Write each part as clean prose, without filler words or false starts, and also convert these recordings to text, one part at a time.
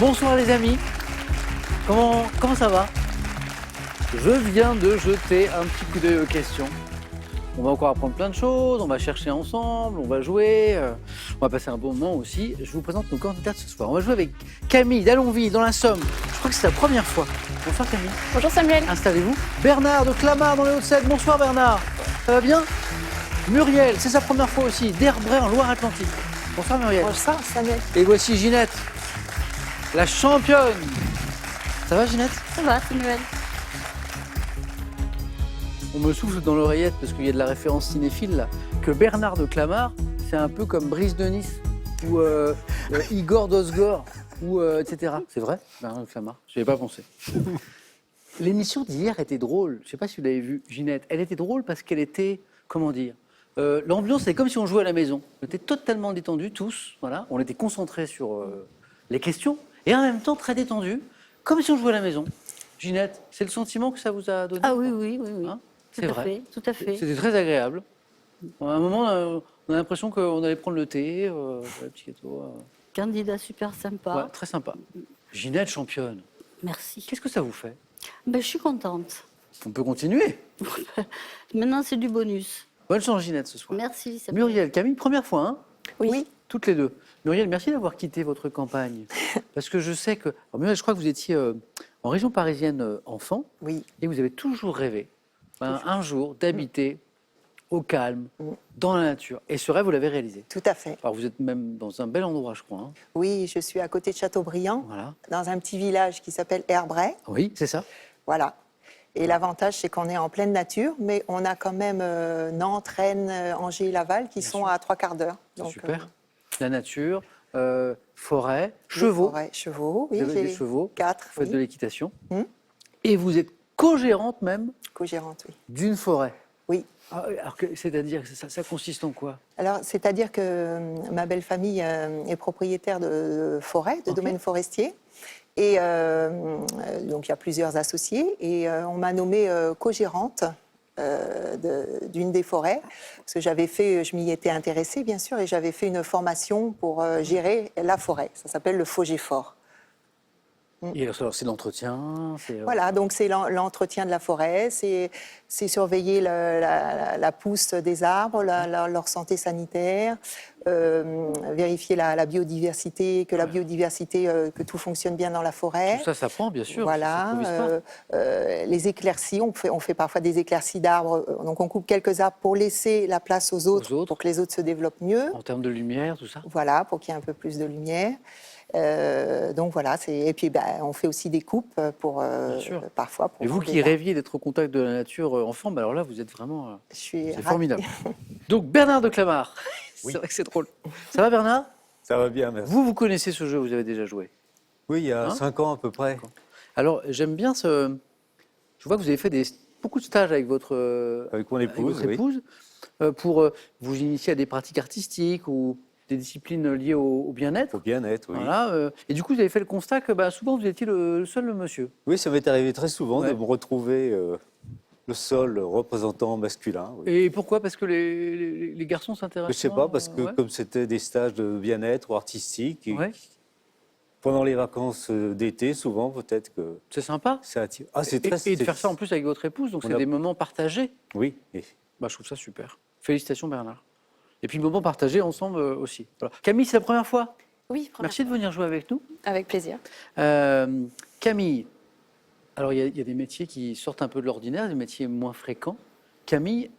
Bonsoir les amis, comment ça va? Je viens de jeter un petit coup d'œil aux questions. On va encore apprendre plein de choses, on va chercher ensemble, on va jouer, on va passer un bon moment aussi. Je vous présente nos candidats de ce soir. On va jouer avec Camille d'Allonville dans la Somme. Je crois que c'est la première fois. Bonsoir Camille. Bonjour Samuel. Installez-vous. Bernard de Clamart dans les Hauts-de-Seine. Bonsoir Bernard. Ça va bien? Muriel, c'est sa première fois aussi, d'Herbray en Loire-Atlantique. Bonsoir Muriel. Bonsoir Samuel. Et voici Ginette, la championne. Ça va Ginette? Ça va Samuel. On me souffle dans l'oreillette parce qu'il y a de la référence cinéphile là, que Bernard de Clamart, c'est un peu comme Brice de Nice ou Igor d'Osgore ou etc. C'est vrai, Bernard de Clamart? Je n'y avais pas pensé. L'émission d'hier était drôle. Je ne sais pas si vous l'avez vue, Ginette. Elle était drôle parce qu'elle était, comment dire, l'ambiance c'est comme si on jouait à la maison. On était totalement détendus tous, voilà. On était concentrés sur les questions et en même temps très détendus, comme si on jouait à la maison. Ginette, c'est le sentiment que ça vous a donné? Ah oui. Hein? Tout à fait, tout à fait. C'était très agréable. À un moment, on a l'impression qu'on allait prendre le thé, le petit gâteau. Candidat super sympa. Ouais, très sympa. Ginette championne. Merci. Qu'est-ce que ça vous fait? Ben, je suis contente. On peut continuer. Maintenant, c'est du bonus. Bonne chance Ginette ce soir. Merci Samuel. Muriel, Camille, première fois, hein? Oui. Toutes les deux. Muriel, merci d'avoir quitté votre campagne. Parce que je sais que... Alors, Muriel, je crois que vous étiez en région parisienne enfant. Oui. Et vous avez toujours rêvé, un jour, d'habiter au calme, dans la nature. Et ce rêve, vous l'avez réalisé. Tout à fait. Alors, vous êtes même dans un bel endroit, je crois. Hein. Oui, je suis à côté de Châteaubriand, Voilà. dans un petit village qui s'appelle Herbray. Oui, c'est ça. Voilà. Et l'avantage, c'est qu'on est en pleine nature, mais on a quand même Nantes, Rennes, Angers et Laval qui sont à 3 quarts d'heure. C'est Donc, super. La nature, forêt, les chevaux. forêts, chevaux, oui. Vous avez j'ai des chevaux. 4, Vous faites de oui. l'équitation. Hum. Et vous êtes co-gérante même Co-gérante, oui. d'une forêt. Oui. Ah, alors, c'est-à-dire, ça consiste en quoi? Alors, c'est-à-dire que ma belle famille est propriétaire de forêt, de domaines forestiers. Et donc, il y a plusieurs associés. Et on m'a nommée co-gérante d'une des forêts. Parce que je m'y étais intéressée, bien sûr, et j'avais fait une formation pour gérer la forêt. Ça s'appelle le FOGEFOR. Et alors, c'est l'entretien. Voilà, donc c'est l'entretien de la forêt, c'est surveiller la pousse des arbres, leur santé sanitaire, vérifier la biodiversité, que la biodiversité, que tout fonctionne bien dans la forêt. Tout ça s'apprend, bien sûr. Voilà, ça s'improvise pas. les éclaircies, on fait parfois des éclaircies d'arbres, donc on coupe quelques arbres pour laisser la place aux autres. Pour que les autres se développent mieux. En termes de lumière, tout ça. Voilà, pour qu'il y ait un peu plus de lumière. Donc voilà, et puis on fait aussi des coupes pour parfois. Pour et vous qui rêviez d'être au contact de la nature enfant, alors là vous êtes vraiment, c'est formidable. Donc Bernard de Clamart, c'est vrai que c'est drôle. Ça va Bernard? Ça va bien, merci. Vous connaissez ce jeu, vous avez déjà joué? Oui, il y a 5 ans à peu près. Alors j'aime bien je vois que vous avez fait beaucoup de stages avec votre Avec mon épouse, épouse pour vous initier à des pratiques artistiques ou des disciplines liées au bien-être. Au bien-être, oui. Voilà, et du coup, vous avez fait le constat que souvent, vous étiez le seul monsieur. Oui, ça m'est arrivé très souvent de me retrouver le seul représentant masculin. Oui. Et pourquoi? Parce que les garçons s'intéressent? Je ne sais pas, parce que comme c'était des stages de bien-être ou artistiques, pendant les vacances d'été, souvent, peut-être que... C'est sympa. Ça attire. Ah, c'est très... Et de faire ça en plus avec votre épouse, donc c'est des moments partagés. Oui. Je trouve ça super. Félicitations Bernard. Et puis, moment partagé ensemble aussi. Voilà. Camille, c'est la première fois? Oui, Merci de venir jouer avec nous. Avec plaisir. Camille, alors il y a des métiers qui sortent un peu de l'ordinaire, des métiers moins fréquents. Camille,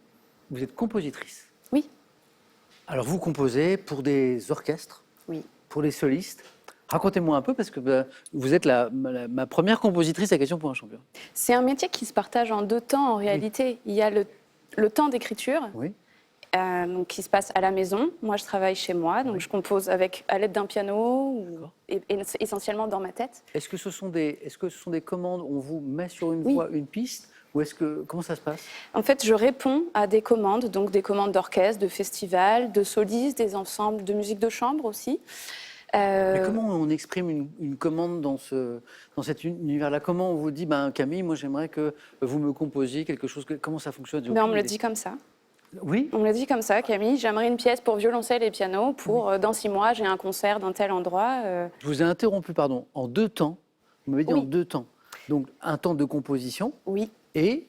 vous êtes compositrice. Oui. Alors vous composez pour des orchestres, oui. Pour les solistes. Racontez-moi un peu, parce que vous êtes ma première compositrice à Question pour un champion. C'est un métier qui se partage en 2 temps en réalité. Il y a le temps d'écriture. Oui. Donc, qui se passe à la maison. Moi, je travaille chez moi, donc je compose à l'aide d'un piano, et essentiellement dans ma tête. Est-ce que ce sont des commandes, on vous met sur une voix une piste, ou comment ça se passe? En fait, je réponds à des commandes, donc des commandes d'orchestre, de festivals, de solistes, des ensembles de musique de chambre aussi. Mais comment on exprime une commande dans cet univers-là? Comment on vous dit, Camille, moi j'aimerais que vous me composiez quelque chose, comment ça fonctionne? Mais on me le dit comme ça. Oui. On me l'a dit comme ça, Camille, j'aimerais une pièce pour violoncelle et piano pour dans 6 mois, j'ai un concert d'un tel endroit. Je vous ai interrompu, pardon, en 2 temps. Vous m'avez dit Oui. en 2 temps. Donc, un temps de composition Oui. et...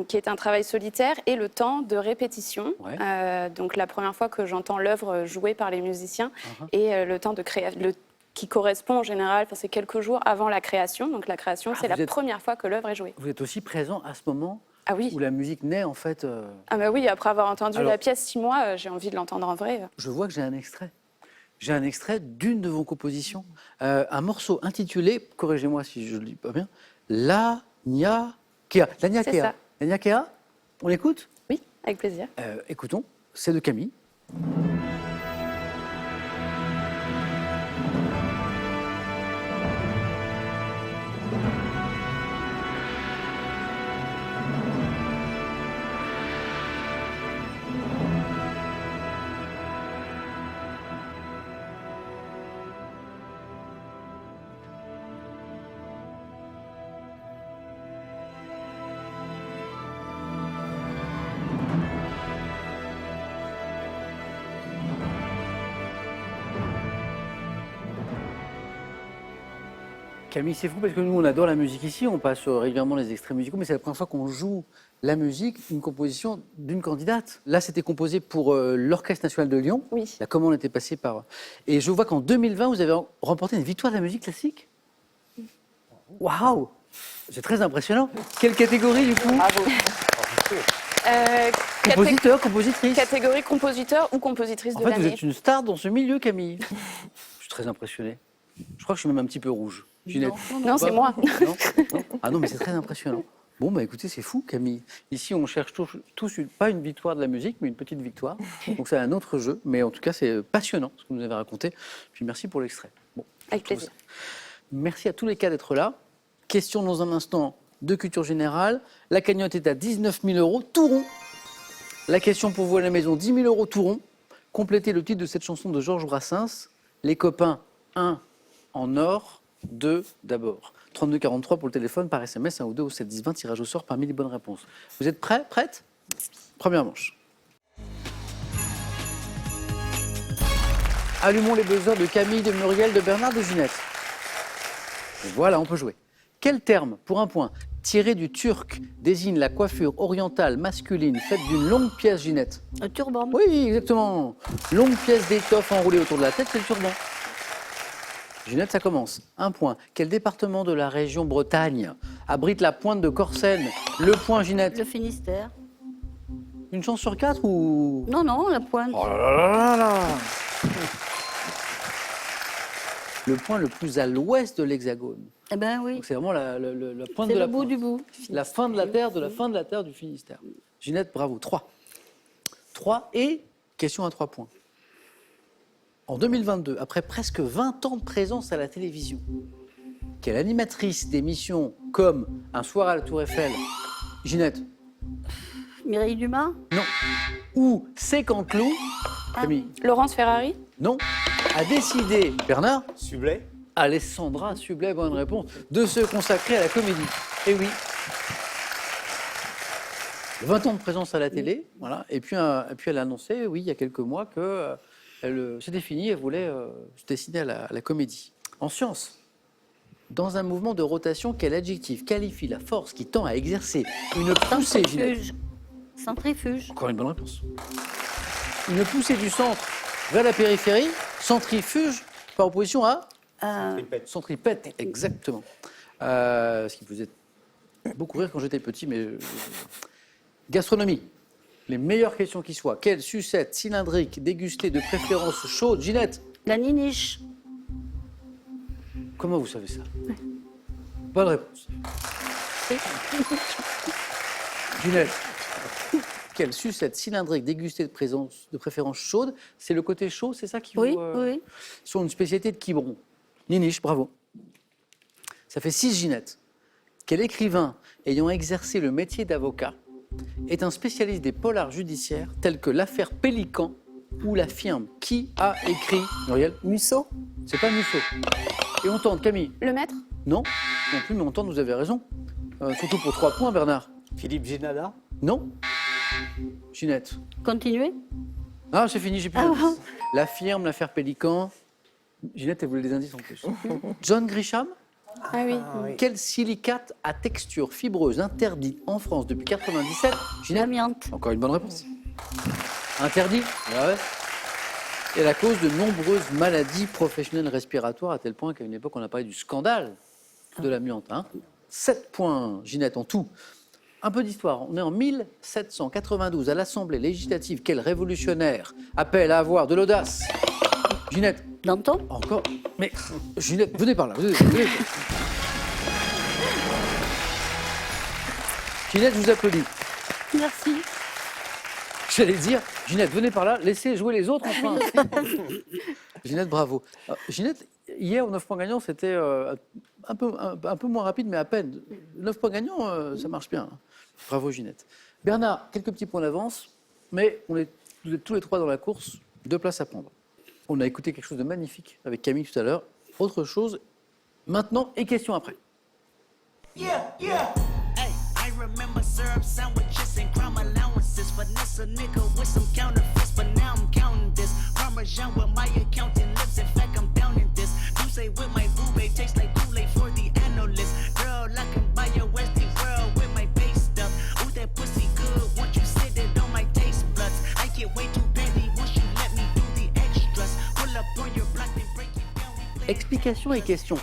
Qui est un travail solitaire, et le temps de répétition. Ouais. Donc la première fois que j'entends l'œuvre jouée par les musiciens, Uh-huh. et le temps de création, qui correspond en général, enfin, c'est quelques jours avant la création. Donc la création, c'est vous la êtes- première fois que l'œuvre est jouée. Vous êtes aussi présent à ce moment Ah oui. où la musique naît, en fait. Ah bah oui, après avoir entendu Alors- la pièce 6 mois, j'ai envie de l'entendre en vrai. Je vois que j'ai un extrait. J'ai un extrait d'une de vos compositions. Un morceau intitulé, corrigez-moi si je ne le dis pas bien, La Nia Kea. La Nia C'est Kea. ça. La Nia Kea, on l'écoute Oui, avec plaisir. Écoutons, c'est de Camille. Camille, c'est fou parce que nous, on adore la musique ici, on passe régulièrement les extraits musicaux, mais c'est la première fois qu'on joue la musique, une composition d'une candidate. Là, c'était composé pour l'Orchestre national de Lyon. Oui. La commande était passée par... Et je vois qu'en 2020, vous avez remporté une victoire de la musique classique. Waouh! C'est très impressionnant. Quelle catégorie, du coup? Bravo. Compositeur, compositrice. Catégorie compositeur ou compositrice En de fait, vous l'année. êtes une star dans ce milieu, Camille. Je suis très impressionné. Je crois que je suis même un petit peu rouge. Ginette. Non, c'est Pas- moi. Non, non. Ah non, mais c'est très impressionnant. Bon, bah écoutez, c'est fou, Camille. Ici, on cherche tous pas une victoire de la musique, mais une petite victoire. Donc c'est un autre jeu, mais en tout cas, c'est passionnant ce que vous nous avez raconté. Puis merci pour l'extrait. Bon, Avec plaisir. merci à tous les cas d'être là. Question dans un instant de culture générale. La cagnotte est à 19 000 euros, tout rond. La question pour vous à la maison, 10 000 euros, tout rond. Complétez le titre de cette chanson de Georges Brassens. Les copains, 1 en or, 2 d'abord. 3243 pour le téléphone, par SMS, 1 ou 2 au 7 10 20, tirage au sort parmi les bonnes réponses. Vous êtes prêts? Prête? Première manche. Allumons les buzzers de Camille, de Muriel, de Bernard, de Ginette. Et voilà, on peut jouer. Quel terme, pour un point, tiré du turc, désigne la coiffure orientale masculine faite d'une longue pièce, Ginette? Un turban. Oui, exactement. Longue pièce d'étoffe enroulée autour de la tête, c'est le turban. Ginette, ça commence. Un point. Quel département de la région Bretagne abrite la pointe de Corsen? Le point, Ginette. Le Finistère. Une chance sur 4 ou... Non, non, la pointe. Oh là là là là là. Le point le plus à l'ouest de l'Hexagone. Eh ben oui. Donc c'est vraiment la pointe C'est de la le bout pointe. du bout. La fin de la terre, de la fin de la terre du Finistère. Ginette, bravo. 3. 3 et question à 3 points. En 2022, après presque 20 ans de présence à la télévision, quelle animatrice d'émissions comme Un soir à la Tour Eiffel, Ginette, Mireille Dumas. non, ou C'est Canteloup, Camille, Laurence Ferrari. non, a décidé, Bernard, Sublet. Alessandra Sublet, bonne réponse, de se consacrer à la comédie. Eh oui. 20 ans de présence à la télé, voilà. Et puis elle a annoncé, oui, il y a quelques mois, que c'était fini, elle voulait se destiner à la comédie. En sciences, dans un mouvement de rotation, quel adjectif qualifie la force qui tend à exercer une poussée, Ginette? Centrifuge. Centrifuge. Encore une bonne réponse. Une poussée du centre vers la périphérie, centrifuge, par opposition à centripète, exactement. Ce qui me faisait beaucoup rire quand j'étais petit, mais... Gastronomie. Les meilleures questions qui soient. Quelle sucette cylindrique dégustée de préférence chaude? Ginette, La niniche. comment vous savez ça? Bonne réponse. Ginette, quelle sucette cylindrique dégustée de préférence chaude? C'est le côté chaud, c'est ça qui Oui, vous... oui. Sur une spécialité de Quiberon. Niniche, bravo. Ça fait 6 Ginette. Quel écrivain ayant exercé le métier d'avocat est un spécialiste des polars judiciaires tels que l'affaire Pélican ou la firme? Qui a écrit, Muriel? Musso. C'est pas Musso. Et on tente, Camille? Le maître. Non, non plus, mais on tente, vous avez raison. Surtout pour 3 points, Bernard. Philippe Ginala. Non. Ginette. Continuez. Ah, c'est fini, j'ai plus d'indices. La firme, l'affaire Pélican. Ginette, elle voulait des indices en plus. John Grisham. Ah oui. Quel silicate à texture fibreuse interdit en France depuis 97? Ginette. L'amiante. Encore une bonne réponse. Interdit. Ah ouais. Et la cause de nombreuses maladies professionnelles respiratoires, à tel point qu'à une époque, on a parlé du scandale de l'amiante. Hein. 7 points, Ginette, en tout. Un peu d'histoire. On est en 1792 à l'Assemblée législative. Quel révolutionnaire appelle à avoir de l'audace? Ginette. Danton. Encore. Mais Ginette, venez par là. Venez. Ginette, je vous applaudis. Merci. J'allais dire, Ginette, venez par là, laissez jouer les autres enfin. Ginette, bravo. Ginette, hier, au 9 points gagnants, c'était un peu moins rapide, mais à peine. 9 points gagnants, ça marche bien. Bravo, Ginette. Bernard, quelques petits points d'avance, mais vous êtes tous les trois dans la course, 2 places à prendre. On a écouté quelque chose de magnifique avec Camille tout à l'heure. Autre chose, maintenant et question après. Hey, I remember syrup sandwiches and crime allowances. Finesse a nigga with some counterfeits, but now I'm counting this. Parmesan with my accountant lips. In fact, I'm down in this. You say with my boo-babe tastes like Kool-Aid for the analyst. Girl, I can buy your Westie world with my base stuff. Ooh, that pussy good. Once you sit it on my taste buds, I get way too petty once you let me do the extras. Pull up on your block and break it down. We play Explication et question.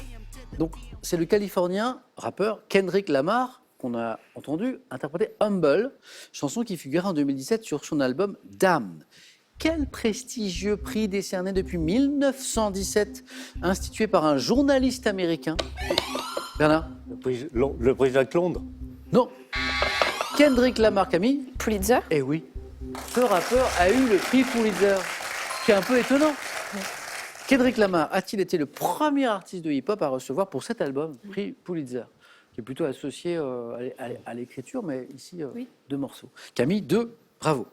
Donc, c'est le Californien rappeur Kendrick Lamar qu'on a entendu interpréter Humble, chanson qui figurait en 2017 sur son album Damn. Quel prestigieux prix décerné depuis 1917, institué par un journaliste américain? Bernard? Le prix Jacques Londres. Non. Kendrick Lamar, Camille? Pulitzer. Eh oui. Ce rappeur a eu le prix Pulitzer, ce qui est un peu étonnant. Kendrick Lamar a-t-il été le premier artiste de hip-hop à recevoir pour cet album le prix Pulitzer, qui est plutôt associé à l'écriture, mais ici, Oui. 2 morceaux. Camille, 2, bravo.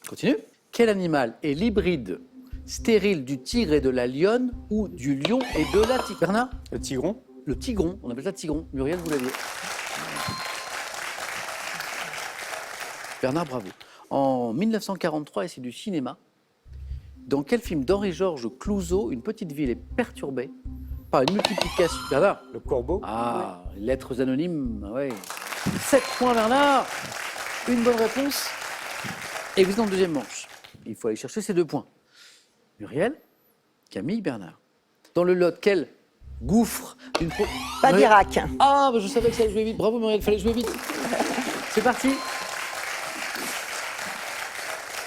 Continue. Quel animal est l'hybride stérile du tigre et de la lionne ou du lion et de la tigre? Bernard? Le tigron. Le tigron, on appelle ça tigron. Muriel, vous l'aviez. Bernard, bravo. En 1943, et c'est du cinéma, dans quel film d'Henri-Georges Clouzot, une petite ville est perturbée par une multiplication... Bernard? Le corbeau. Ah, les lettres anonymes, oui. 7 points, Bernard. Une bonne réponse. Et vous êtes en deuxième manche. Il faut aller chercher ces 2 points. Muriel, Camille, Bernard. Dans le Lot, quel gouffre d'une... Pas Muriel- d'Irak. Ah, bah, je savais que ça allait jouer vite. Bravo, Muriel, il fallait jouer vite. C'est parti.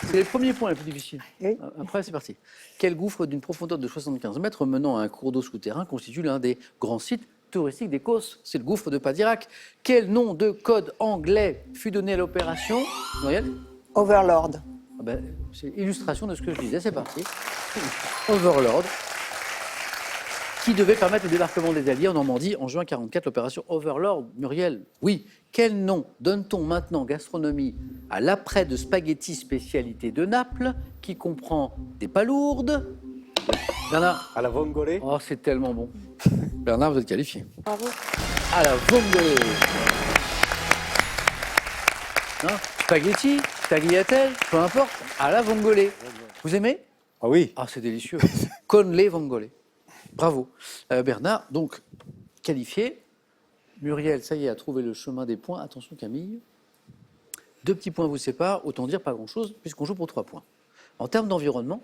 C'est les premiers points les plus difficiles. Oui. Après, c'est parti. Quel gouffre d'une profondeur de 75 mètres menant à un cours d'eau souterrain constitue l'un des grands sites touristiques d'Écosse? C'est le gouffre de Padirac. Quel nom de code anglais fut donné à l'opération? Muriel? Overlord. Ah ben, c'est illustration de ce que je disais, c'est parti. Overlord, qui devait permettre le débarquement des Alliés en Normandie en juin 1944, l'opération Overlord. Muriel, oui. Quel nom donne-t-on maintenant gastronomie à l'après de spaghetti spécialité de Naples, qui comprend des palourdes? Bernard? À la vongole. Oh, c'est tellement bon. Bernard, vous êtes qualifié. Bravo. À la vongole. Non, spaghetti, tagliatelle, peu importe, à la vongole. Vous aimez? Ah oui. Ah, c'est délicieux. Con le vongole. Bravo. Bernard, donc, qualifié. Muriel, ça y est, a trouvé le chemin des points. Attention, Camille. 2 petits points vous séparent. Autant dire pas grand-chose, puisqu'on joue pour 3 points. En termes d'environnement,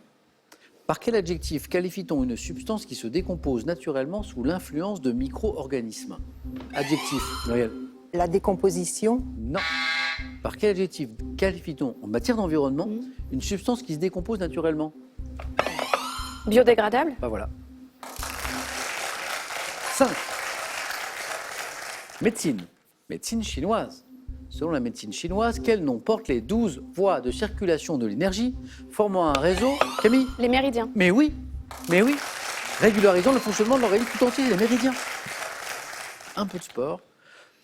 par quel adjectif qualifie-t-on une substance qui se décompose naturellement sous l'influence de micro-organismes? Adjectif, Muriel? La décomposition. Non. Par quel adjectif qualifie-t-on, en matière d'environnement, une substance qui se décompose naturellement? Biodégradable. Bah voilà. 5. Médecine. Médecine chinoise. Selon la médecine chinoise, quel nom portent les 12 voies de circulation de l'énergie formant un réseau? Camille? Les méridiens. Mais oui, régularisant le fonctionnement de l'organisme tout entier, les méridiens. Un peu de sport.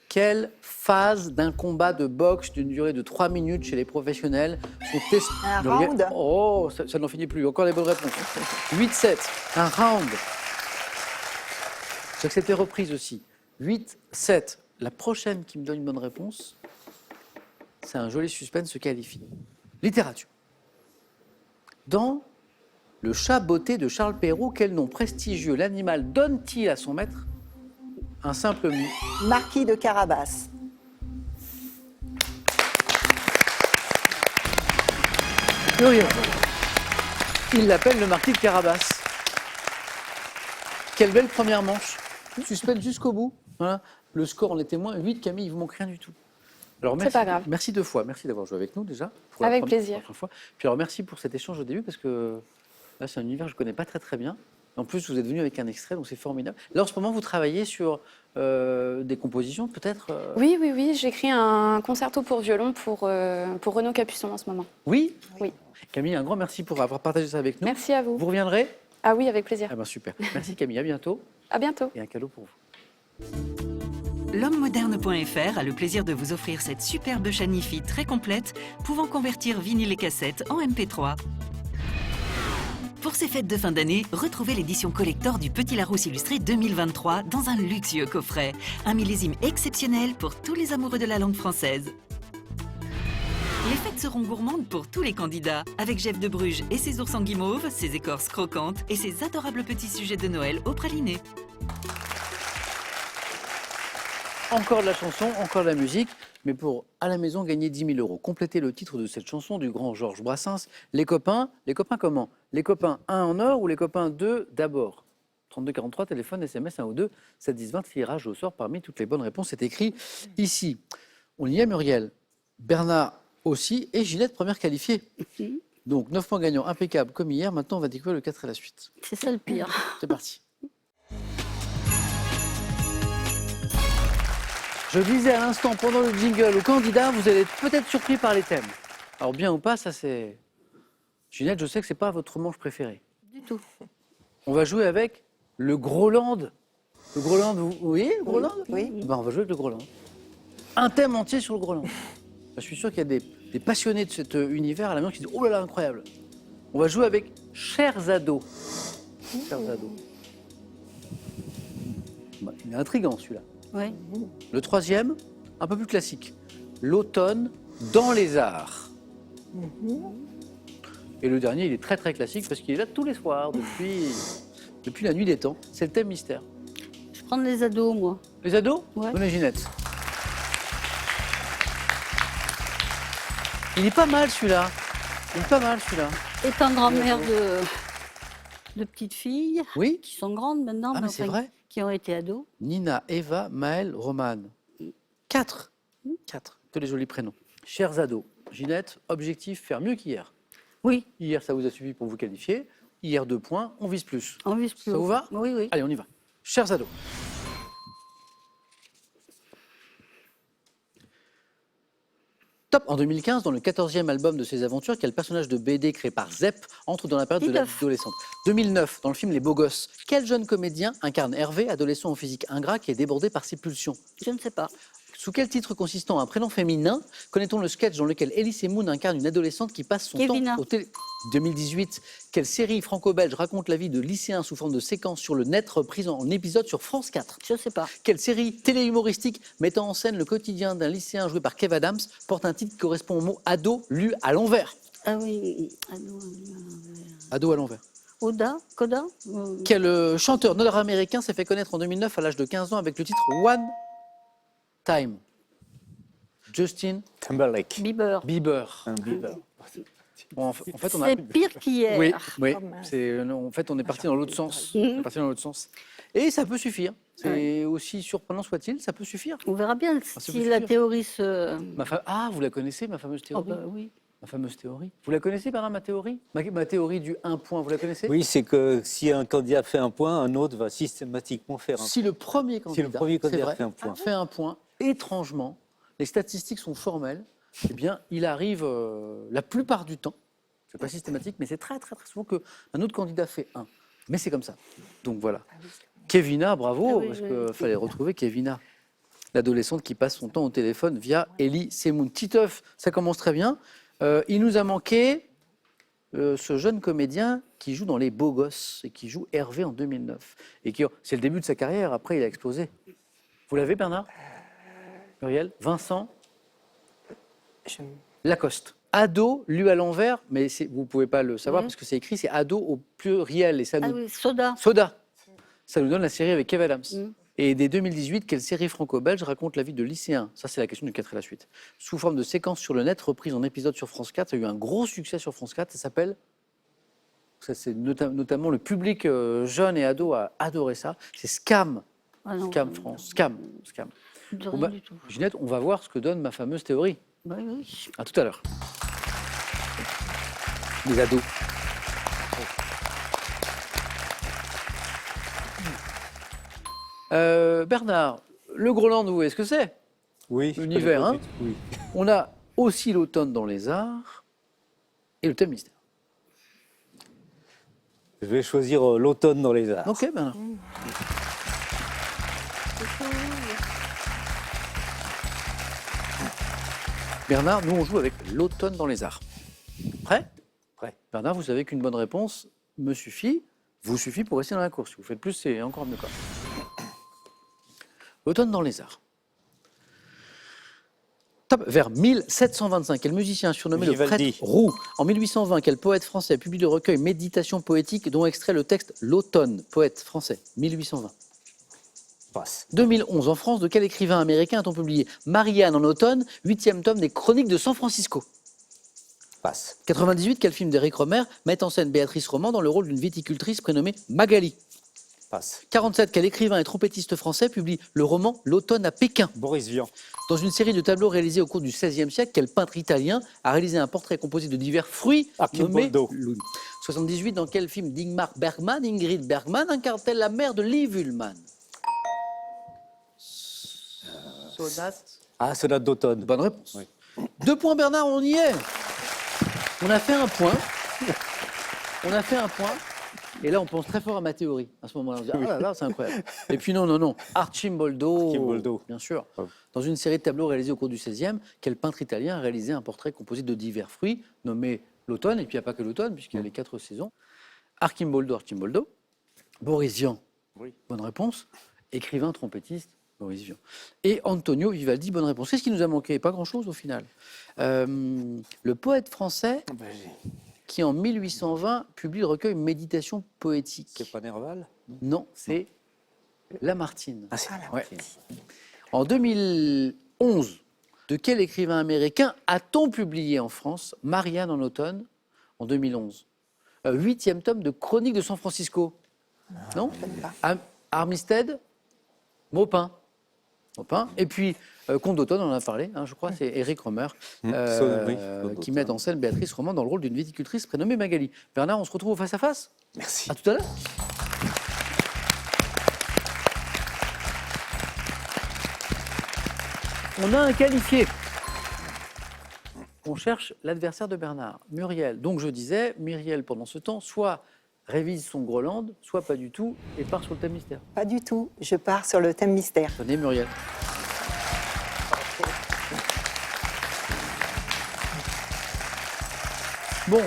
Quelle phase d'un combat de boxe d'une durée de 3 minutes chez les professionnels sont testées? Un round. Oh, ça n'en finit plus. Encore les bonnes réponses. 8-7. Un round. J'acceptais reprise aussi. 8-7. La prochaine qui me donne une bonne réponse c'est un joli suspense se qualifie. Littérature. Dans Le chat botté de Charles Perrault, quel nom prestigieux l'animal donne-t-il à son maître? Un simple mot. Marquis de Carabas. Muriel. Il l'appelle le marquis de Carabas. Quelle belle première manche. Suspense jusqu'au bout. Voilà. Le score en était moins 8, Camille, il ne vous manque rien du tout. Alors, merci, pas grave. merci 2 fois. Merci d'avoir joué avec nous déjà. Avec plaisir. Pour la première fois. Puis alors, merci pour cet échange au début parce que là, c'est un univers que je ne connais pas très très bien. En plus, vous êtes venu avec un extrait, donc c'est formidable. Là, en ce moment, vous travaillez sur des compositions, peut-être Oui, oui, oui. J'écris un concerto pour violon pour Renaud Capuçon en ce moment. Oui. Oui. Camille, un grand merci pour avoir partagé ça avec nous. Merci à vous. Vous reviendrez? Ah oui, avec plaisir. Ah ben super. Merci Camille, à bientôt. À bientôt. Et un cadeau pour vous. L'hommemoderne.fr a le plaisir de vous offrir cette superbe chaîne hi-fi très complète, pouvant convertir vinyle et cassettes en MP3. Pour ces fêtes de fin d'année, retrouvez l'édition collector du Petit Larousse illustré 2023 dans un luxueux coffret. Un millésime exceptionnel pour tous les amoureux de la langue française. Les fêtes seront gourmandes pour tous les candidats, avec Jeff de Bruges et ses ours en guimauve, ses écorces croquantes et ses adorables petits sujets de Noël au praliné. Encore de la chanson, encore de la musique, mais pour à la maison gagner 10 000 €. Complétez le titre de cette chanson du grand Georges Brassens. Les copains comment? Les copains 1 en or ou les copains 2 d'abord? 32 43, téléphone, SMS 1 ou 2, 7 10 20, tirage au sort parmi toutes les bonnes réponses. C'est écrit ici. On y est Muriel, Bernard aussi et Ginette première qualifiée. Donc 9 points gagnants, impeccable comme hier. Maintenant on va découvrir le 4 et la suite. C'est ça le pire. C'est parti. Je disais à l'instant, pendant le jingle, au candidat, vous allez être peut-être surpris par les thèmes. Alors bien ou pas, ça c'est... Ginette, je sais que c'est pas votre manche préférée. Du tout. On va jouer avec le Groland. Le Groland, vous voyez le Groland? Oui. Ben, on va jouer avec le Groland. Un thème entier sur le Groland. Je suis sûr qu'il y a des passionnés de cet univers à la maison qui disent « Oh là là, incroyable !» On va jouer avec Chers ados. Chers ados. Ben, il est intriguant celui-là. Oui. Le troisième, un peu plus classique. L'automne dans les arts. Et le dernier, il est très très classique parce qu'il est là tous les soirs depuis la nuit des temps. C'est le thème mystère. Je prends les ados, moi. Les ados? Ouais. Donnez Ginette. Il est pas mal celui-là. Il est pas mal celui-là. Étant grand-mère de petites filles Oui? qui sont grandes maintenant, Ah mais c'est vrai. qui ont été ados. Nina, Eva, Maëlle, Romane. 4. 4. Que les jolis prénoms. Chers ados. Ginette, objectif, faire mieux qu'hier. Oui, Hier, ça vous a suffi pour vous qualifier. Hier, 2 points. On vise plus. on vise plus Ça haut. vous va? Oui, oui. Allez, on y va. Chers ados. Top. En 2015, dans le 14e album de ses aventures, quel personnage de BD créé par Zep entre dans la période de Titeuf. l'adolescence? 2009, dans le film Les Beaux Gosses, quel jeune comédien incarne Hervé, adolescent au physique ingrat qui est débordé par ses pulsions? Je ne sais pas. Sous quel titre consistant à un prénom féminin connaît-on le sketch dans lequel Elise Moon incarne une adolescente qui passe son Kevina. temps au télé... 2018, quelle série franco-belge raconte la vie de lycéens sous forme de séquences sur le net reprise en épisode sur France 4? Je ne sais pas. Quelle série télé-humoristique mettant en scène le quotidien d'un lycéen joué par Kev Adams porte un titre qui correspond au mot ado lu à l'envers? Ah oui. Ado à l'envers. Oda, Koda. Quel chanteur nord-américain s'est fait connaître en 2009 à l'âge de 15 ans avec le titre One Time? Justin Timberlake. Bieber. Bieber. Bieber. Bon, en fait, on a... C'est pire qu'hier. Oui, oui. Quand même. En fait, on est parti dans l'autre sens. On est parti dans l'autre sens. Et ça peut suffire. C'est aussi surprenant soit-il, ça peut suffire. On verra bien ça si peut la suffire. théorie se... Ah, vous la connaissez, ma fameuse Oh théorie? bah oui. Ma fameuse théorie. Vous la connaissez, par ma théorie? Ma théorie du 1 point, vous la connaissez? Oui, c'est que si un candidat fait un point, un autre va systématiquement faire un point. Si le premier candidat, c'est vrai, fait un point. fait un point, étrangement, les statistiques sont formelles, eh bien, il arrive la plupart du temps, c'est pas systématique, mais c'est très, très, très souvent qu'un autre candidat fait 1. Mais c'est comme ça. Donc voilà. Kevina, bravo, Ah oui, parce oui, qu'il oui. fallait retrouver Kevina, l'adolescente qui passe son temps au téléphone via Elie Semoun. Titeuf, ça commence très bien. Il nous a manqué ce jeune comédien qui joue dans Les Beaux Gosses et qui joue Hervé en 2009. Et c'est le début de sa carrière, après il a explosé. Vous l'avez, Bernard? Muriel? Vincent? Lacoste. Ado, lu à l'envers, mais vous ne pouvez pas le savoir parce que c'est écrit, c'est ado au pluriel. Et ça Ah nous... oui, soda. Soda. Ça nous donne la série avec Kev Adams. Mm. Et dès 2018, quelle série franco-belge raconte la vie de lycéens? Ça, c'est la question du 4 et la suite. Sous forme de séquence sur le net, reprise en épisode sur France 4. Ça a eu un gros succès sur France 4. Ça s'appelle... Ça, c'est notamment le public jeune et ado a adoré ça. C'est Scam. Ah non, Scam non, France. Scam. Scam. de Bon, rien bah, du tout. Ginette, on va voir ce que donne ma fameuse théorie. Oui, oui. À tout à l'heure. Les ados. Bernard, le Groenland, vous voyez ce que c'est? Oui. L'univers, hein. Oui. On a aussi l'automne dans les arts et le thème mystère. Je vais choisir l'automne dans les arts. Ok, Bernard. Bernard, nous on joue avec l'automne dans les arts. Prêt? Prêt. Bernard, vous savez qu'une bonne réponse me suffit, vous suffit pour rester dans la course. Si vous faites plus, c'est encore mieux. L'automne dans les arts. Top. Vers 1725, quel musicien surnommé le Vivaldi. prêtre roux? En 1820, quel poète français publie le recueil Méditations poétiques dont extrait le texte L'automne, poète français, 1820. Passe. 2011, en France, de quel écrivain américain a-t-on publié Marianne en automne, 8e tome des Chroniques de San Francisco? Passe. 98, quel film d'Éric Rohmer met en scène Béatrice Roman dans le rôle d'une viticultrice prénommée Magali? Passe. 47, quel écrivain et trompettiste français publie le roman L'automne à Pékin? Boris Vian. Dans une série de tableaux réalisés au cours du XVIe siècle, quel peintre italien a réalisé un portrait composé de divers fruits nommé Archimboldo. Lune? 78, dans quel film d'Ingmar Bergman, Ingrid Bergman incarne-t-elle la mère de Liv Ullmann? Sonate. Ah, sonate d'automne. Bonne réponse. Oui. 2 points Bernard, on y est. On a fait un point. On a fait un point. Et là, on pense très fort à ma théorie. À ce moment-là, on se dit, ah là là, c'est incroyable. Et puis non. Archimboldo. Archimboldo. Bien sûr. Oh. Dans une série de tableaux réalisés au cours du XVIe, quel peintre italien a réalisé un portrait composé de divers fruits, nommé l'automne, et puis il n'y a pas que l'automne, puisqu'il y a les 4 saisons. Archimboldo. Boris Vian. Oui. Bonne réponse. Écrivain, trompettiste, Boris Vian. Et Antonio Vivaldi, bonne réponse. Qu'est-ce qui nous a manqué? Pas grand-chose au final. Le poète français qui, en 1820, publie le recueil Méditations poétiques. C'est pas Nerval? Non, c'est Lamartine. Ah, c'est Ouais. En 2011, de quel écrivain américain a-t-on publié en France Marianne en automne en 2011? 8e tome de Chroniques de San Francisco. Non? Armistead, Maupin. Et puis, Conte d'automne, on en a parlé, hein, je crois, c'est Éric Rohmer, qui met en scène Béatrice Roman dans le rôle d'une viticultrice prénommée Magali. Bernard, on se retrouve au face-à-face? Merci. À tout à l'heure. On a un qualifié. On cherche l'adversaire de Bernard, Muriel. Donc je disais, Muriel, pendant ce temps, soit révise son Groenland, soit pas du tout, et part sur le thème mystère. Pas du tout. Je pars sur le thème mystère. Tenez, Muriel. Bon.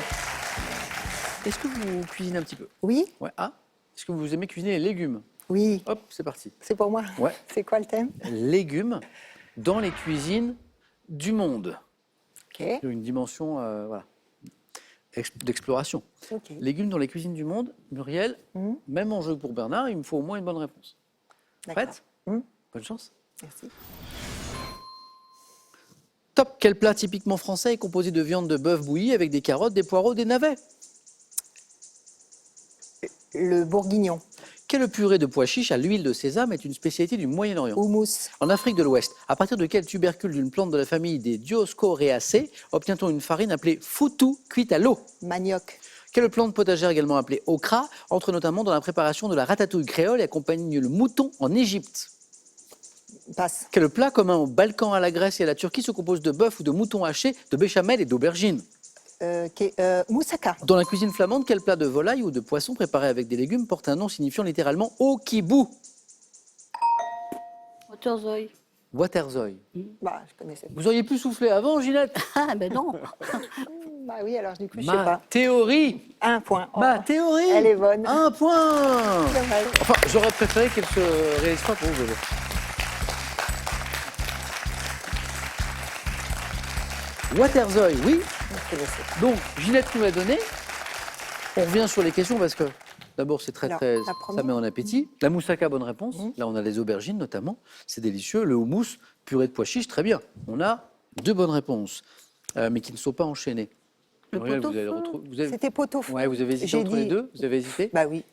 Est-ce que vous cuisinez un petit peu? Oui, Ouais. Ah. Est-ce que vous aimez cuisiner les légumes? oui. Hop, c'est parti. C'est pour moi. Ouais. C'est quoi le thème? Légumes dans les cuisines du monde. Ok. Une dimension voilà, d'exploration. Ok. Légumes dans les cuisines du monde. Muriel, Mhm. même enjeu pour Bernard, il me faut au moins une bonne réponse. D'accord. Prête? Mhm. Bonne chance. Merci. Top. Quel plat typiquement français est composé de viande de bœuf bouillie avec des carottes, des poireaux, des navets? Le bourguignon. Quelle purée de pois chiches à l'huile de sésame est une spécialité du Moyen-Orient? Houmous. En Afrique de l'Ouest, à partir de quel tubercule d'une plante de la famille des Dioscoreaceae obtient-on une farine appelée foutou cuite à l'eau? Manioc. Quelle plante potagère également appelée okra entre notamment dans la préparation de la ratatouille créole et accompagne le mouton en Égypte? Passe. Quel plat commun aux Balkans, à la Grèce et à la Turquie se compose de bœuf ou de mouton haché, de béchamel et d'aubergine? Moussaka. Dans la cuisine flamande, quel plat de volaille ou de poisson préparé avec des légumes porte un nom signifiant littéralement au kibou? Waterzooi. Waterzooi. Bah, je connaissais pas. Vous auriez pu souffler avant, Ginette? Ah, ben non. Bah oui, alors du coup, je sais Ma pas. théorie. Un point. Oh, Ma théorie. Elle est bonne. 1 point. dommage. Enfin, j'aurais préféré qu'elle se réalise pas pour vous. Waterzooi, oui. Je ne connaissais pas. Donc, Ginette nous l'a donné. On revient sur les questions parce que d'abord, c'est très, Alors, très. la Ça première. met en appétit. La moussaka, bonne réponse. Là, on a les aubergines notamment. C'est délicieux. Le houmous, purée de pois chiches, très bien. On a 2 bonnes réponses, mais qui ne sont pas enchaînées. Le Muriel, vous pot-au-feu. avez retrouvé. C'était pot-au-feu. Ouais, vous avez hésité J'ai entre les dit- deux. Vous avez hésité. Bah oui.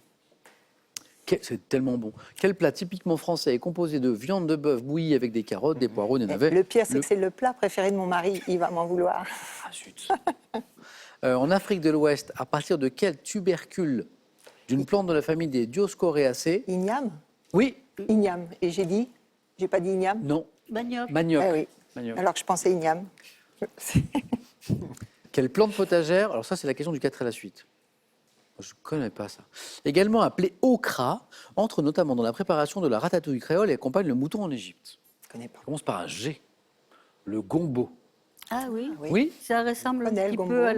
C'est tellement bon. Quel plat typiquement français est composé de viande de bœuf bouillie avec des carottes, des poireaux, des navets? Le pire, c'est que c'est le plat préféré de mon mari. Il va m'en vouloir. Ah, zut. En Afrique de l'Ouest, à partir de quel tubercule d'une plante de la famille des Dioscoreaceae? Igname. Oui, Igname. Et j'ai pas dit igname. non, Manioc. manioc. Ah oui. Manioc. Alors que je pensais igname. Quelle plante potagère? Alors ça, c'est la question du 4 à la suite. Je ne connais pas ça. Également appelé okra, entre notamment dans la préparation de la ratatouille créole et accompagne le mouton en Égypte. Je connais pas. Ça commence par un G. Le gombo. Ah oui. Oui. Oui, Ça ressemble un Connais le petit gombo. peu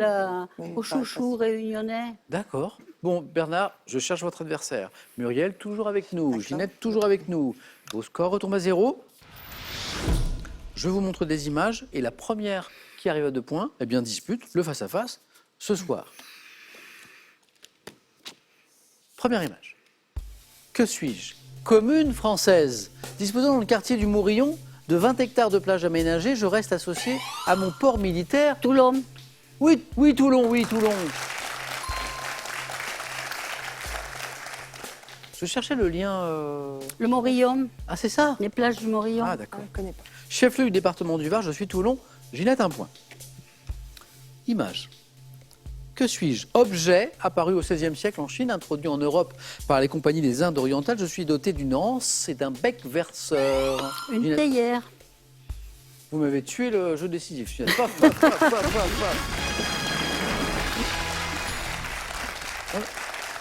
Oui, au pas chouchou réunionnais. d'accord. Bon, Bernard, je cherche votre adversaire. Muriel, toujours avec nous. Ginette, toujours avec nous. Vos scores retombent à 0. Je vous montre des images et la première qui arrive à 2 points, eh bien, dispute le face-à-face ce soir. Première image. Que suis-je? Commune française. Disposant dans le quartier du Mourillon de 20 hectares de plage aménagée, je reste associé à mon port militaire. Toulon. Oui, oui, Toulon, oui, Toulon. Je cherchais le lien. Le Morillon. Ah, c'est ça? Les plages du Morillon. Ah, d'accord. Je ne connais pas. Chef-lieu du département du Var, je suis Toulon. Ginette, un point. Image. Que suis-je? Objet apparu au XVIe siècle en Chine, introduit en Europe par les compagnies des Indes orientales. Je suis doté d'une anse et d'un bec verseur. Une Ginette, théière. vous m'avez tué le jeu décisif. Ginette. Paf, paf, paf, paf, paf, paf.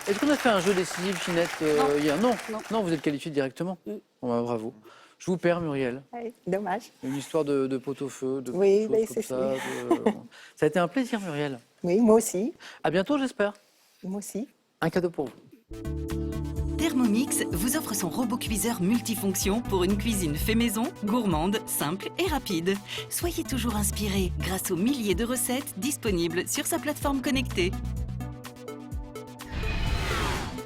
Est-ce qu'on a fait un jeu décisif, Ginette, Non. hier? Non. Non. Non, vous êtes qualifiée directement. Mm. Bon, bah, bravo. Je vous perds, Muriel. Ouais, dommage. Une histoire de pot-au-feu, de Oui, choses mais comme c'est ça. Ça a été un plaisir, Muriel. Oui, moi aussi. À bientôt, j'espère. Moi aussi. Un cadeau pour vous. Thermomix vous offre son robot cuiseur multifonction pour une cuisine fait maison, gourmande, simple et rapide. Soyez toujours inspiré grâce aux milliers de recettes disponibles sur sa plateforme connectée.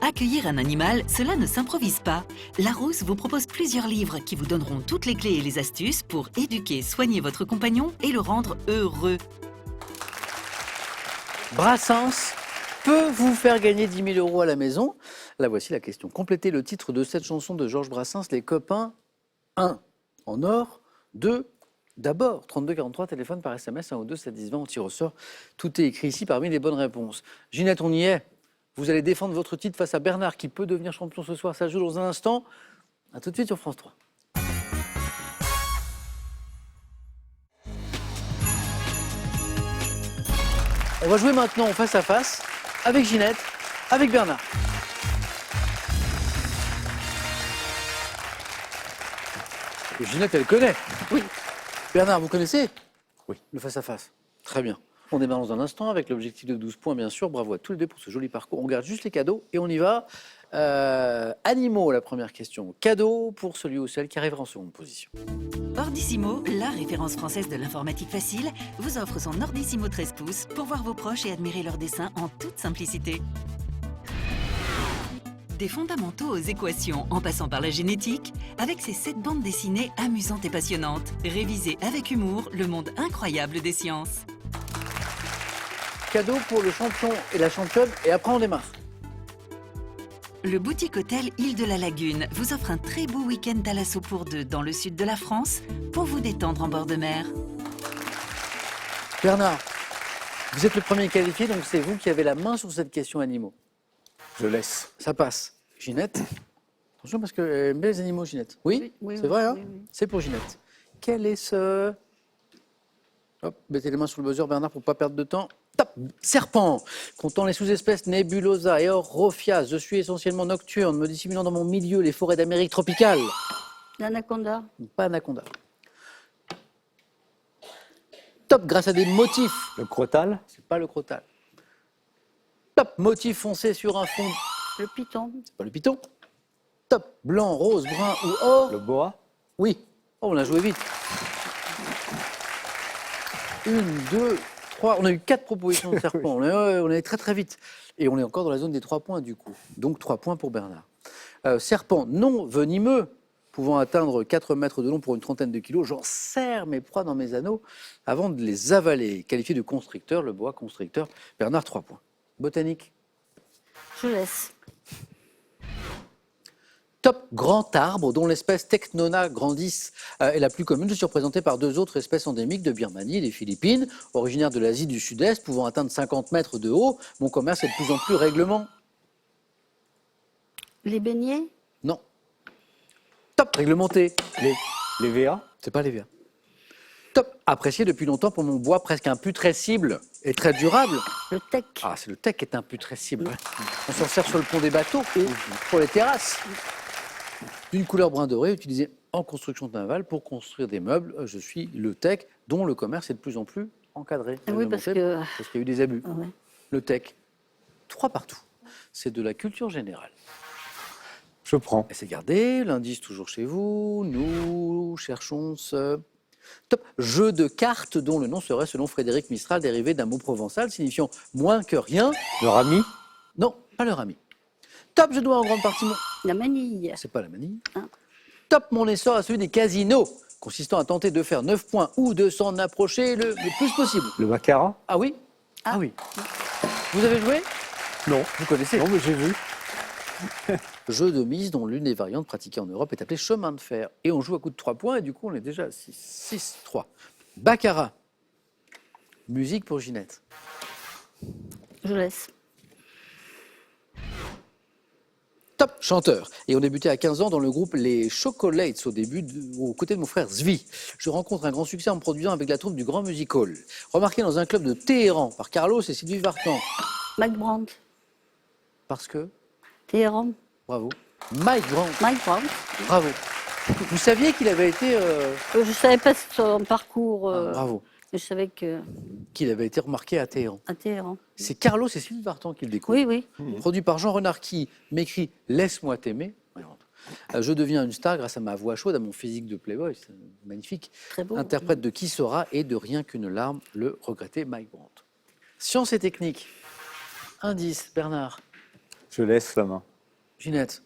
Accueillir un animal, cela ne s'improvise pas. Larousse vous propose plusieurs livres qui vous donneront toutes les clés et les astuces pour éduquer, soigner votre compagnon et le rendre heureux. Brassens peut vous faire gagner 10 000 € à la maison. Là, voici la question. Complétez le titre de cette chanson de Georges Brassens, Les Copains. 1. En or. 2. D'abord, 32 43, téléphone par SMS, 1 ou 2, 7 10 20, on tire au sort. Tout est écrit ici parmi les bonnes réponses. Ginette, on y est. Vous allez défendre votre titre face à Bernard qui peut devenir champion ce soir. Ça joue dans un instant. A tout de suite sur France 3. On va jouer maintenant en face à face avec Ginette, avec Bernard. Ginette, elle connaît. Oui. Bernard, vous connaissez? Oui. Le face à face. Très bien. On démarre dans un instant avec l'objectif de 12 points, bien sûr. Bravo à tous les deux pour ce joli parcours. On regarde juste les cadeaux et on y va. Animaux, la première question. Cadeau pour celui ou celle qui arrivera en seconde position. Ordissimo, la référence française de l'informatique facile, vous offre son Ordissimo 13 pouces pour voir vos proches et admirer leurs dessins en toute simplicité. Des fondamentaux aux équations en passant par la génétique, avec ses 7 bandes dessinées amusantes et passionnantes. Révisez avec humour le monde incroyable des sciences. Cadeau pour le champion et la championne. Et après, on démarre. Le boutique hôtel Île de la Lagune vous offre un très beau week-end Thalasso pour 2 dans le sud de la France pour vous détendre en bord de mer. Bernard, vous êtes le premier qualifié, donc c'est vous qui avez la main sur cette question animaux. Je laisse. Ça passe. Ginette. Attention parce qu'elle aime bien les animaux, Ginette. Oui, Oui, oui, c'est oui, vrai, hein? oui, oui. C'est pour Ginette. Quel est ce... Hop, mettez les mains sur le buzzer, Bernard, pour ne pas perdre de temps. Top. Serpent. Comptant les sous-espèces Nebulosa et Orrophias, je suis essentiellement nocturne, me dissimulant dans mon milieu les forêts d'Amérique tropicale. L'anaconda. Pas anaconda. Top, grâce à des motifs. Le crotal. C'est pas le crotal. Top, motif foncé sur un fond. Le python. C'est pas le python. Top, blanc, rose, brun ou or. Le boa. Oui. Oh, on a joué vite. Une, deux, trois. On a eu 4 propositions de serpent. On est très très vite. Et on est encore dans la zone des 3 points du coup. Donc 3 points pour Bernard. Serpent non venimeux, pouvant atteindre 4 mètres de long pour une trentaine de kilos. J'en serre mes proies dans mes anneaux avant de les avaler. Qualifié de constricteur, le boa constricteur. Bernard, 3 points. Botanique. Je laisse. Top grand arbre dont l'espèce Tecnona grandis est la plus commune. Je suis représenté par 2 autres espèces endémiques de Birmanie et des Philippines, originaires de l'Asie du Sud-Est, pouvant atteindre 50 mètres de haut. Mon commerce est de plus en plus règlement. Les beignets. Non. Top réglementé. Les VA? C'est pas les verts. Top apprécié depuis longtemps pour mon bois presque imputrescible et très durable. Le tech. Ah, c'est le tech qui est imputrescible. On s'en sert sur le pont des bateaux et pour les terrasses. D'une couleur brun doré utilisée en construction navale pour construire des meubles. Je suis le tech dont le commerce est de plus en plus encadré. Ah oui, parce qu'il Parce qu'il y a eu des abus. ouais. Le tech. 3 partout. C'est de la culture générale. Je prends. Et c'est gardé, l'indice toujours chez vous, nous cherchons ce... Top. Jeu de cartes dont le nom serait, selon Frédéric Mistral, dérivé d'un mot provençal signifiant moins que rien. Leur ami? Non, pas leur ami. Top, je dois en grande partie mon... La manille. C'est pas la manille. Ah. Top, mon essor à celui des casinos, consistant à tenter de faire 9 points ou de s'en approcher le plus possible. Le baccarat? Ah oui? Ah oui. Vous avez joué? Non. Vous connaissez? Non, mais j'ai vu. Jeu de mise dont l'une des variantes pratiquées en Europe est appelée chemin de fer. Et on joue à coup de 3 points et du coup on est déjà à 6-3. Baccarat. Musique pour Ginette. Je laisse. Top chanteur. Et on débutait à 15 ans dans le groupe Les Chocolates aux côtés de mon frère Zvi. Je rencontre un grand succès en me produisant avec la troupe du Grand Music Hall. Remarqué dans un club de Téhéran par Carlos et Sylvie Vartan. Mike Brandt. Parce que... Téhéran. Bravo. Mike Brandt. Mike Brandt. Bravo. Vous saviez qu'il avait été... Je ne savais pas son parcours. bravo. Je savais que Qu'il avait été remarqué à Téhéran. à Téhéran. C'est Carlos et Sylvie Vartan qui le découvrent. Oui, oui. Produit par Jean Renard qui m'écrit « Laisse-moi t'aimer ». Je deviens une star grâce à ma voix chaude, à mon physique de playboy, c'est magnifique. Très beau. Interprète de Qui sera et de Rien qu'une larme, le regretté Mike Brandt. Science et technique. Indice, Bernard. Je laisse la main. Ginette.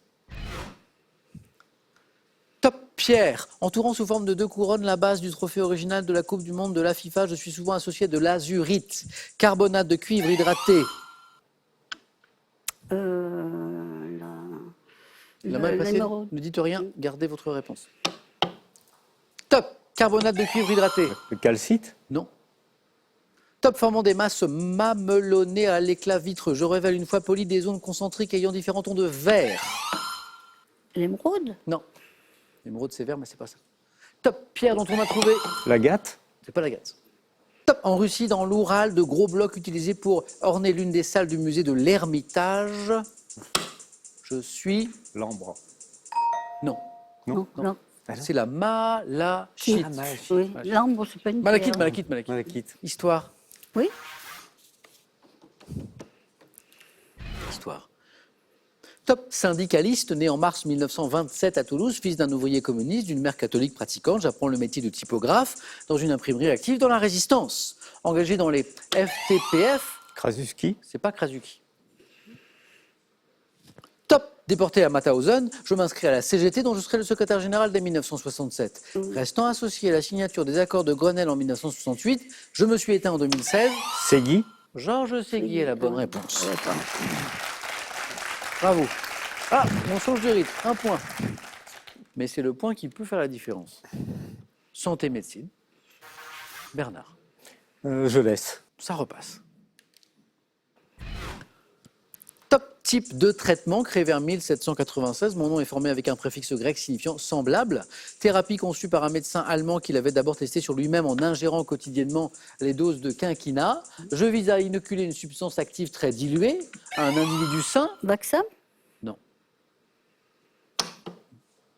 Top pierre. Entourant sous forme de 2 couronnes la base du trophée original de la Coupe du Monde de la FIFA, je suis souvent associé de l'azurite. Carbonate de cuivre hydraté. La main est passée. l'émeraude. Ne dites rien, gardez votre réponse. Top. Carbonate de cuivre hydraté. Le calcite? Non. Top formant des masses mamelonnées à l'éclat vitreux. Je révèle une fois poli des zones concentriques ayant différents tons de vert. L'émeraude. Non. L'émeraude, c'est vert, mais c'est pas ça. Top. Pierre dont on a trouvé. L'agate? C'est pas la gaz. Top. En Russie, dans l'Oural, de gros blocs utilisés pour orner l'une des salles du musée de l'Ermitage. Je suis... L'ambre. Non. Non. Non. C'est la malachite. Oui. L'ambre, c'est pas une Malachite, pierre. malachite, malachite. Malachite. Histoire. Oui. Histoire. Top syndicaliste, né en mars 1927 à Toulouse, fils d'un ouvrier communiste, d'une mère catholique pratiquante, j'apprends le métier de typographe dans une imprimerie active dans la Résistance. Engagé dans les FTPF, Krasuski? c'est pas Krasuki. Top déporté à Mauthausen, je m'inscris à la CGT dont je serai le secrétaire général dès 1967. Restant associé à la signature des accords de Grenelle en 1968, je me suis éteint en 2016. Segui? Georges Segui est la bonne réponse. Ouais, pardon. Bravo. Ah, on change de rythme, 1 point. Mais c'est le point qui peut faire la différence. Santé, médecine. Bernard, Je laisse. ça repasse. Top type de traitement créé vers 1796. Mon nom est formé avec un préfixe grec signifiant semblable. Thérapie conçue par un médecin allemand qui l'avait d'abord testé sur lui-même en ingérant quotidiennement les doses de quinquina. Je vise à inoculer une substance active très diluée à un individu sain. Vaccin. Non.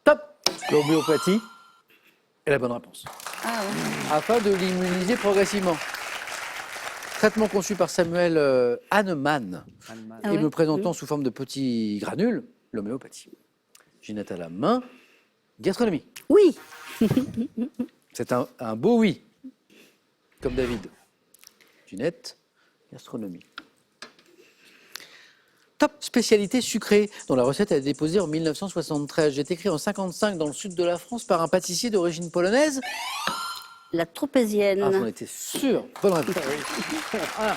Top. L'homéopathie? Et la bonne réponse. Ah ouais. Afin de l'immuniser progressivement. Traitement conçu par Samuel Hahnemann Ah et oui. me présentant sous forme de petits granules, l'homéopathie. Ginette à la main. Gastronomie. Oui. C'est un beau oui, comme David. Ginette, gastronomie. Top spécialité sucrée, dont la recette a été déposée en 1973. J'ai été écrit en 55 dans le sud de la France par un pâtissier d'origine polonaise. La tropézienne. Ah, j'en étais sûr. Bonne réponse. Voilà.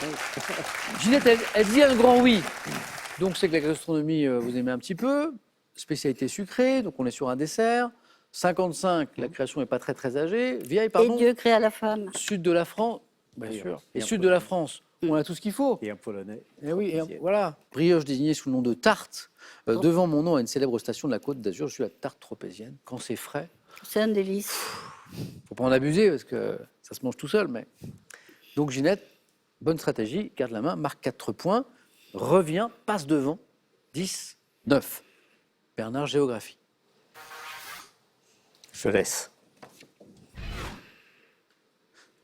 Ginette, elle dit un grand oui. Donc c'est que la gastronomie, vous aimez un petit peu. Spécialité sucrée, donc on est sur un dessert. 55, la création n'est pas très très âgée. Vieille, Et pardon. Dieu créa la femme. Sud de la France, bien Et sûr. et Et un sud peu. de la France, on a tout ce qu'il faut. Et un polonais. Eh oui, voilà. Brioche désignée sous le nom de tarte. Devant mon nom à une célèbre station de la Côte d'Azur, je suis la tarte tropézienne. Quand c'est frais, C'est un délice. faut pas en abuser parce que ça se mange tout seul. Mais donc Ginette, bonne stratégie, garde la main, marque 4 points, revient, passe devant, 10, 9. Bernard, géographie. Je laisse.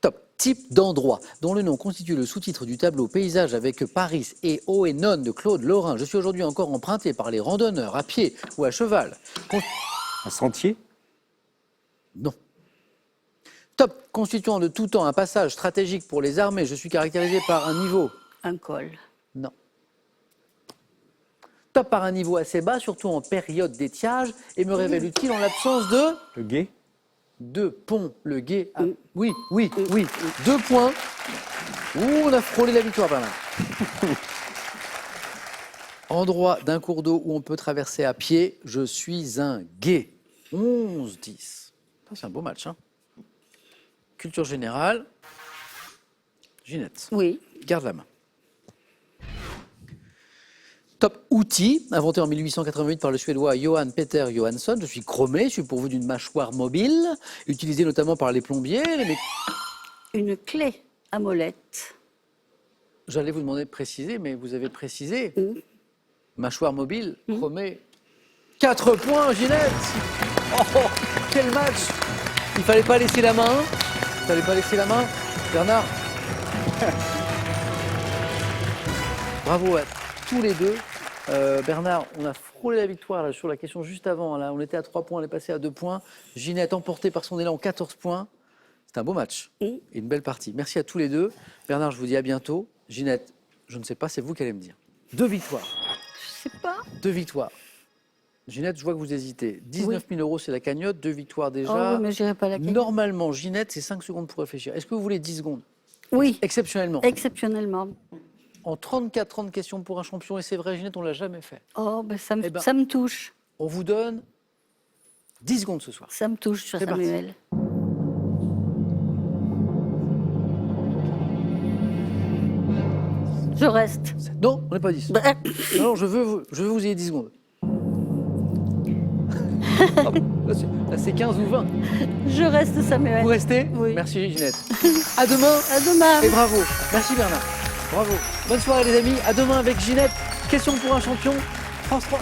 Top. Type d'endroit dont le nom constitue le sous-titre du tableau Paysage avec Paris et eau et nonne de Claude Lorrain. Je suis aujourd'hui encore emprunté par les randonneurs à pied ou à cheval. Un sentier? Non. Top. Constituant de tout temps un passage stratégique pour les armées. Je suis caractérisé par un niveau. Un col. Non. Top par un niveau assez bas, surtout en période d'étiage, et me révèle utile en l'absence de Le gué? pont. Le gué. Ah, oui. 2 points. Ouh, on a frôlé la victoire par là. Endroit d'un cours d'eau où on peut traverser à pied. Je suis un gué. 11-10. C'est un beau match, hein. Culture générale. Ginette, Oui. garde la main. Top outil, inventé en 1888 par le Suédois Johan Peter Johansson. Je suis chromé, je suis pourvu d'une mâchoire mobile, utilisé notamment par les plombiers. Une clé à molette. J'allais vous demander de préciser, mais vous avez précisé. Mâchoire mobile, chromé. 4 points, Ginette. Oh, quel match. Il fallait pas laisser la main. Il fallait pas laisser la main. Bernard. Bravo à tous les deux. Bernard, on a frôlé la victoire là, sur la question juste avant. Là, on était à 3 points, on est passé à 2 points. Ginette, emportée par son élan, 14 points. C'est un beau match et une belle partie. Merci à tous les deux. Bernard, je vous dis à bientôt. Ginette, je ne sais pas, c'est vous qui allez me dire. 2 victoires. Je sais pas. 2 victoires. Ginette, je vois que vous hésitez. 19 000 euros, c'est la cagnotte. 2 victoires déjà. Oh, oui, mais j'irai pas la cagnotte. Normalement, Ginette, c'est 5 secondes pour réfléchir. Est-ce que vous voulez 10 secondes? Oui. Exceptionnellement. Exceptionnellement. En 34 ans de questions pour un champion, et c'est vrai, Ginette, on ne l'a jamais fait. Oh, ben ça me, Eh ben. ça me touche. On vous donne 10 secondes ce soir. Ça me touche, C'est parti. Samuel. Je reste. Non, on n'est pas 10. Bah, Non, je veux vous ayez 10 secondes. Ah bon, là, c'est 15 ou 20. je reste, Samuel. Vous restez? Oui. Merci Ginette. À demain. À demain. Et bravo. Merci Bernard. Bravo. Bonne soirée les amis. À demain avec Ginette. Question pour un champion. France 3.